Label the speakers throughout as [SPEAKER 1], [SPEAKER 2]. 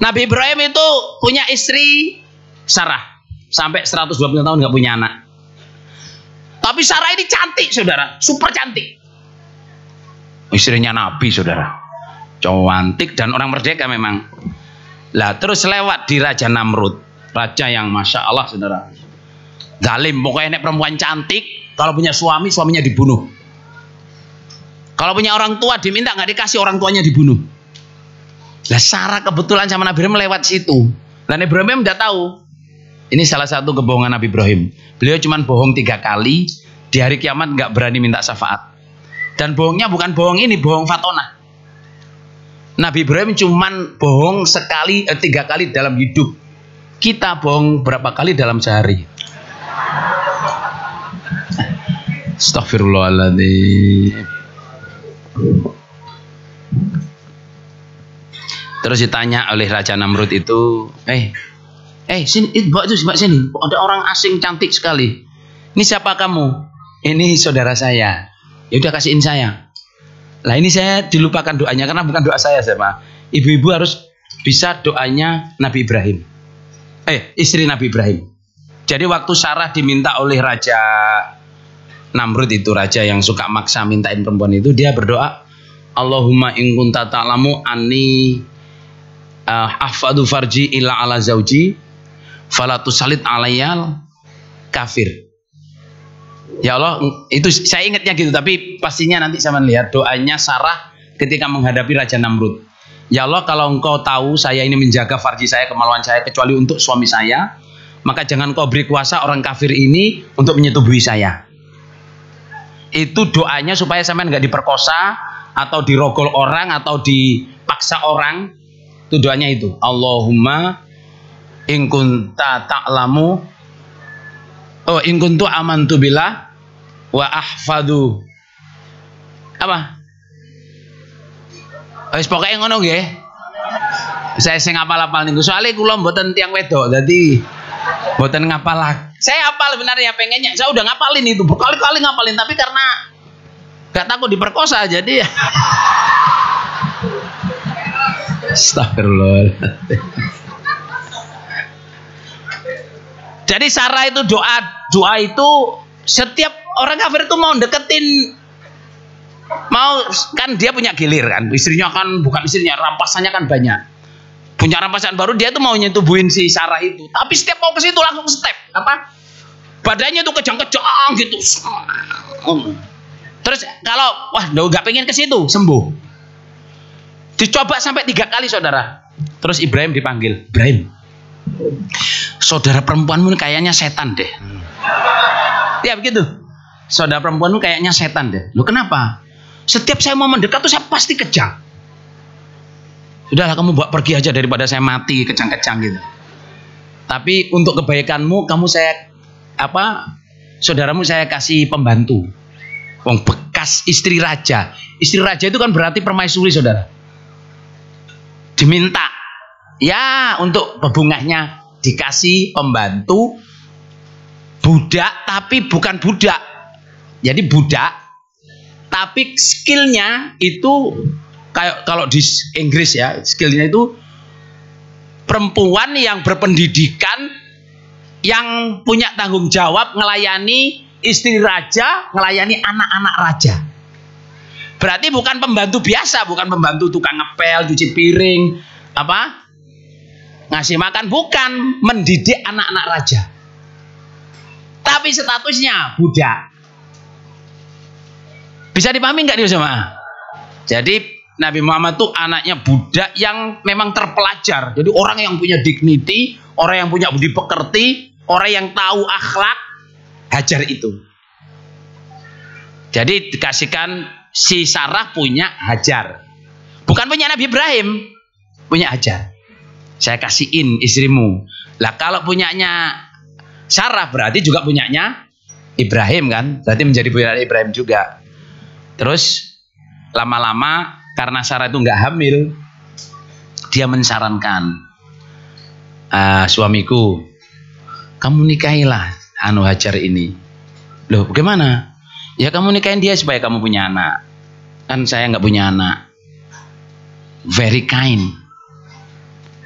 [SPEAKER 1] Nabi Ibrahim itu punya istri Sarah sampai 120 tahun nggak punya anak. Tapi Sarah ini cantik, saudara, super cantik. Istrinya Nabi, saudara, cantik dan orang merdeka memang. Lah terus lewat di Raja Namrud, raja yang masya Allah, saudara, zalim. Pokoknya nek perempuan cantik, kalau punya suami, suaminya dibunuh. Kalau punya orang tua diminta nggak dikasih, orang tuanya dibunuh. Lah Sarah kebetulan sama Nabi Ibrahim lewat situ. Dan Ibrahim tidak tahu. Ini salah satu kebohongan Nabi Ibrahim. Beliau cuma bohong 3 kali. Di hari kiamat nggak berani minta syafaat. Dan bohongnya bukan bohong ini, bohong fatona. Nabi Ibrahim cuma bohong 3 kali dalam hidup. Kita bohong berapa kali dalam sehari? Astagfirullahaladzim. Terus ditanya oleh Raja Namrud itu, sini, mbak sini, ada orang asing cantik sekali. Ini siapa kamu? Ini saudara saya. Ya udah kasihin saya. Lah ini saya dilupakan doanya karena bukan doa saya, Pak. Ibu-ibu harus bisa doanya Nabi Ibrahim. Istri Nabi Ibrahim. Jadi waktu Sarah diminta oleh Raja Namrud itu, raja yang suka maksa mintain perempuan itu, dia berdoa, Allahumma in kunta ta'lamu anni ahfadu farji illa ala zauji fala tusallit alayyal kafir. Ya Allah, itu saya ingatnya gitu, tapi pastinya nanti saya melihat doanya Sarah ketika menghadapi Raja Namrud. Ya Allah, kalau engkau tahu saya ini menjaga farji saya, kemaluan saya, kecuali untuk suami saya, maka jangan kau beri kuasa orang kafir ini untuk menyetubuhi saya. Itu doanya supaya sampean nggak diperkosa atau dirogol orang atau dipaksa orang. Itu doanya itu. Allahumma in kunta ta'lamu in kuntu amantu billah wa ahfadu apa? Wis pokoke ngono nggih. Saya sing apal-apal niku. Soale kula mboten tiyang wedok, dadi mboten ngapal. Saya hafal sebenarnya, pengennya saya udah ngapalin itu, berkali-kali ngapalin, tapi karena gak takut diperkosa jadi ya. Astagfirullah. Jadi Sarah itu doa itu setiap orang kafir itu mau deketin, mau kan dia punya gilir kan, istrinya kan bukan istrinya, rampasannya kan banyak, punya rampasan baru, dia tuh mau nyetubuhin si Sarah itu, tapi setiap mau ke situ langsung step apa, badannya tuh kejang-kejang gitu. Terus kalau wah nggak pengen ke situ, sembuh. Dicoba sampai 3 kali, saudara. Terus Ibrahim dipanggil, Ibrahim, saudara perempuanmu kayaknya setan deh. Ya begitu. Saudara perempuanmu kayaknya setan deh. Loh kenapa? Setiap saya mau mendekat tuh saya pasti kejang. Sudahlah kamu bawa pergi aja daripada saya mati kejang-kejang gitu. Tapi untuk kebaikanmu, kamu saya saudaramu saya kasih pembantu. Wong bekas istri raja. Istri raja itu kan berarti permaisuri, saudara. Diminta ya untuk bebungahnya dikasih pembantu budak, tapi bukan budak. Jadi budak tapi skillnya itu kayak kalau di Inggris ya, skillnya itu perempuan yang berpendidikan, yang punya tanggung jawab ngelayani istri raja, ngelayani anak-anak raja. Berarti bukan pembantu biasa, bukan pembantu tukang ngepel, cuci piring, ngasih makan, bukan, mendidik anak-anak raja. Tapi statusnya budak. Bisa dipahami nggak nih sama? Jadi Nabi Muhammad tuh anaknya budak yang memang terpelajar. Jadi orang yang punya dignity, orang yang punya budi pekerti, orang yang tahu akhlak, hajar itu. Jadi dikasihkan si Sarah punya Hajar, bukan punya Nabi Ibrahim, punya Hajar. Saya kasihin istrimu. Lah kalau punyanya Sarah berarti juga punyanya Ibrahim kan, berarti menjadi punya Ibrahim juga. Terus lama-lama karena Sarah itu nggak hamil, dia mensarankan, suamiku, kamu nikahilah Hajar ini. Loh bagaimana? Ya kamu nikahin dia supaya kamu punya anak. Kan saya nggak punya anak. Very kind,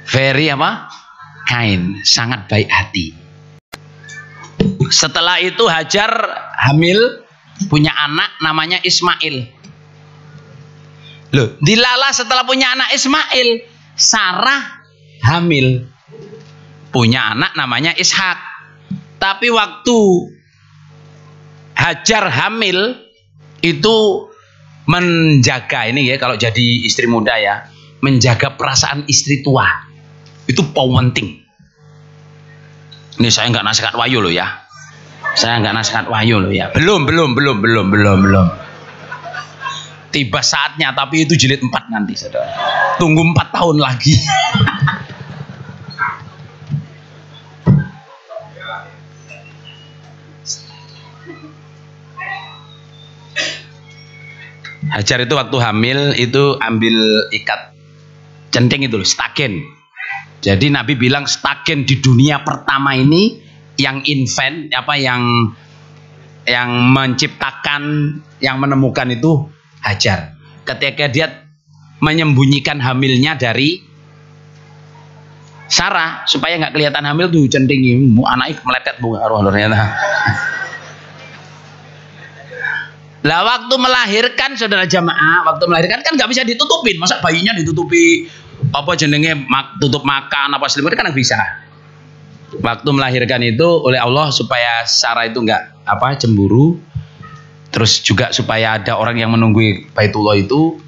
[SPEAKER 1] Very apa? Kind, sangat baik hati. Setelah itu Hajar hamil, punya anak namanya Ismail. Loh, dilala setelah punya anak Ismail, Sarah hamil, punya anak namanya Ishak. Tapi waktu Hajar hamil itu menjaga, ini ya kalau jadi istri muda ya, menjaga perasaan istri tua itu penting. Ini saya nggak nasihat wahyu loh ya, saya nggak nasihat wahyu loh ya, belum. Tiba saatnya, tapi itu jilid 4 nanti, saudara. Tunggu 4 tahun lagi. Hajar itu waktu hamil itu ambil ikat centing itu loh, stagen. Jadi Nabi bilang stagen di dunia pertama ini yang invent apa yang menciptakan, yang menemukan itu Hajar. Ketika dia menyembunyikan hamilnya dari Sarah supaya nggak kelihatan hamil tuh centingi, anaknya meletet bunga roh ternyata. Lah waktu melahirkan, saudara jamaah, waktu melahirkan kan nggak bisa ditutupin, masa bayinya ditutupi apa jenenge tutup makan apa selimut kan nggak bisa. Waktu melahirkan itu oleh Allah supaya Sarah itu nggak apa cemburu, terus juga supaya ada orang yang menunggu Baitullah itu,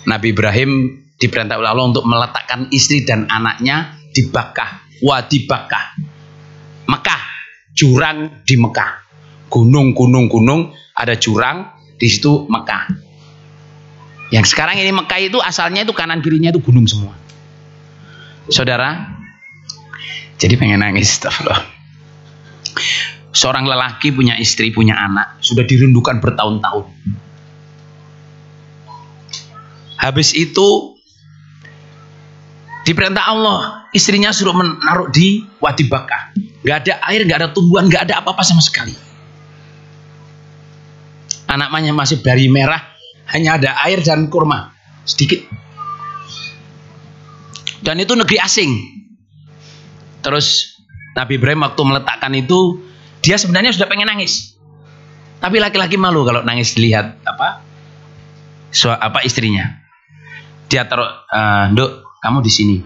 [SPEAKER 1] Nabi Ibrahim diperintah oleh Allah untuk meletakkan istri dan anaknya di Bakkah, Wadi Bakkah, Mekah, jurang di Mekah, gunung ada jurang di situ Mekah. Yang sekarang ini Mekah itu asalnya itu kanan kirinya itu gunung semua. Saudara, jadi pengen nangis, astagfirullah. Seorang lelaki punya istri, punya anak, sudah dirindukan bertahun-tahun. Habis itu diperintah Allah, istrinya suruh menaruh di Wadi Bakkah. Gak ada air, gak ada tumbuhan, gak ada apa-apa sama sekali. Anaknya masih dari merah, hanya ada air dan kurma sedikit. Dan itu negeri asing. Terus Nabi Ibrahim waktu meletakkan itu, dia sebenarnya sudah pengen nangis, tapi laki-laki malu kalau nangis dilihat apa istrinya. Dia taruh, Nduk, kamu di sini,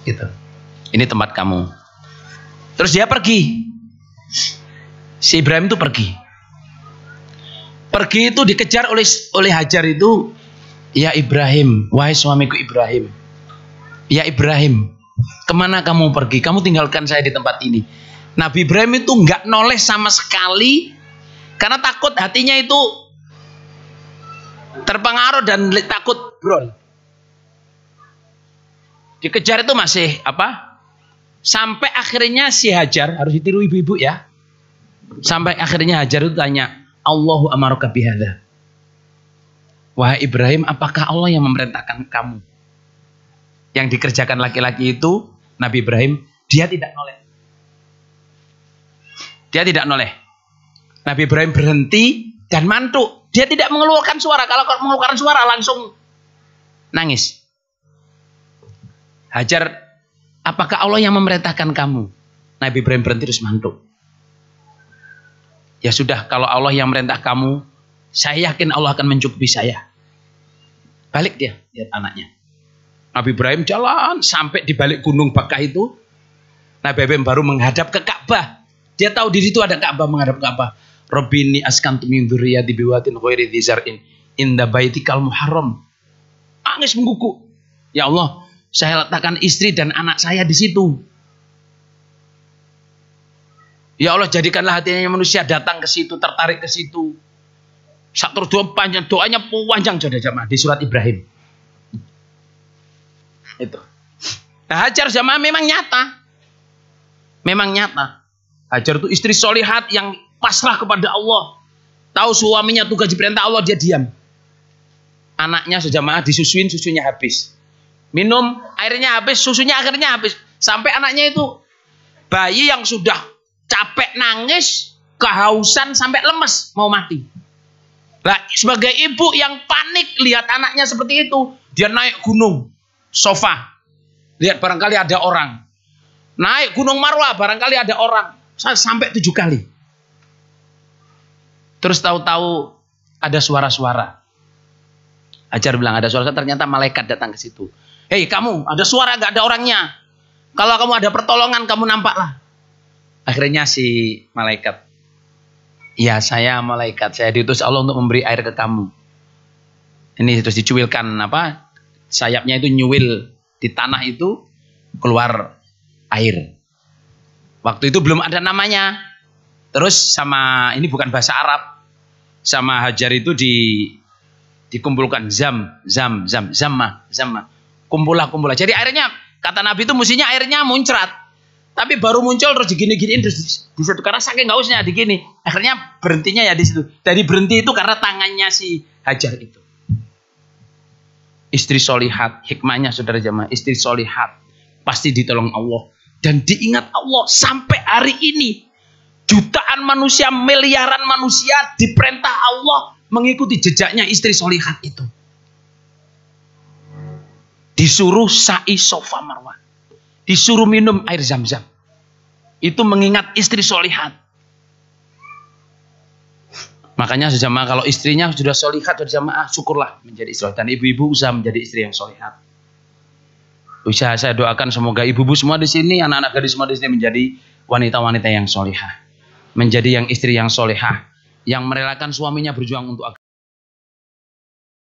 [SPEAKER 1] gitu. Ini tempat kamu. Terus dia pergi. Si Ibrahim itu pergi. Pergi itu dikejar oleh Hajar itu, ya Ibrahim, wahai suamiku Ibrahim, ya Ibrahim, kemana kamu pergi? Kamu tinggalkan saya di tempat ini. Nabi Ibrahim itu nggak noleh sama sekali karena takut, hatinya itu terpengaruh dan takut brol. Dikejar itu masih apa? Sampai akhirnya si Hajar, harus ditiru ibu-ibu ya. Sampai akhirnya Hajar itu tanya, Allahu amaraka bihadza. Wahai Ibrahim, apakah Allah yang memerintahkan kamu? Yang dikerjakan laki-laki itu, Nabi Ibrahim, dia tidak noleh. Dia tidak noleh. Nabi Ibrahim berhenti dan mantuk. Dia tidak mengeluarkan suara. Kalau mengeluarkan suara langsung nangis. Hajar, apakah Allah yang memerintahkan kamu? Nabi Ibrahim berhenti terus mantuk. Ya sudah, kalau Allah yang merintah kamu, saya yakin Allah akan mencukupi saya. Balik dia, lihat anaknya. Nabi Ibrahim jalan sampai di balik gunung Bakkah itu. Nabi Ibrahim baru menghadap ke Ka'bah. Dia tahu di situ ada Ka'bah, menghadap Ka'bah. Rabbini askantu min dzurriyyati biwatin ghairi dzi zar'in inda baitikal muharram. Nangis mengguguk. Ya Allah, saya letakkan istri dan anak saya di situ. Ya Allah, jadikanlah hatinya manusia datang ke situ, tertarik ke situ. Satu doa panjang, doanya panjang saudara jamaah di surat Ibrahim. Itu. Nah, Hajar jamaah memang nyata. Memang nyata. Hajar itu istri solihat yang pasrah kepada Allah. Tahu suaminya tugas diperintah Allah, dia diam. Anaknya sejamaah disusuin, susunya habis. Minum, airnya habis, susunya akhirnya habis. Sampai anaknya itu bayi yang sudah capek nangis, kehausan sampai lemes, mau mati. Nah, sebagai ibu yang panik lihat anaknya seperti itu, dia naik gunung, sofa, Lihat barangkali ada orang. Naik Gunung Marwah barangkali ada orang. Sampai 7 kali. Terus tahu-tahu ada suara-suara. Hajar bilang ada suara, ternyata malaikat datang ke situ. Hei kamu, ada suara gak ada orangnya. Kalau kamu ada pertolongan kamu nampaklah. Akhirnya si malaikat. Ya saya malaikat, saya diutus Allah untuk memberi air ke kamu. Ini terus dicuilkan apa? Sayapnya itu nyuil di tanah itu keluar air. Waktu itu belum ada namanya. Terus sama ini bukan bahasa Arab. Sama Hajar itu dikumpulkan zamma. Kumpulah. Jadi airnya kata Nabi itu mestinya airnya muncrat. Tapi baru muncul terus digini-giniin terus di situ karena saking hausnya digini. Akhirnya berhentinya ya di situ. Dari berhenti itu karena tangannya si Hajar itu. Istri solihat, hikmahnya saudara jamaah, istri solihat pasti ditolong Allah dan diingat Allah sampai hari ini. Jutaan manusia, miliaran manusia diperintah Allah mengikuti jejaknya istri solihat itu. Disuruh sa'i Safa Marwah, disuruh minum air Zam-Zam. Itu mengingat istri solihat. Makanya sejamaah kalau istrinya sudah solihat, sejamaah syukurlah menjadi istri. Dan ibu-ibu usaha menjadi istri yang solihat. Usaha saya doakan semoga ibu-ibu semua di sini, anak-anak gadis semua di sini menjadi wanita-wanita yang solihah, menjadi yang istri yang solihah, yang merelakan suaminya berjuang untuk agama.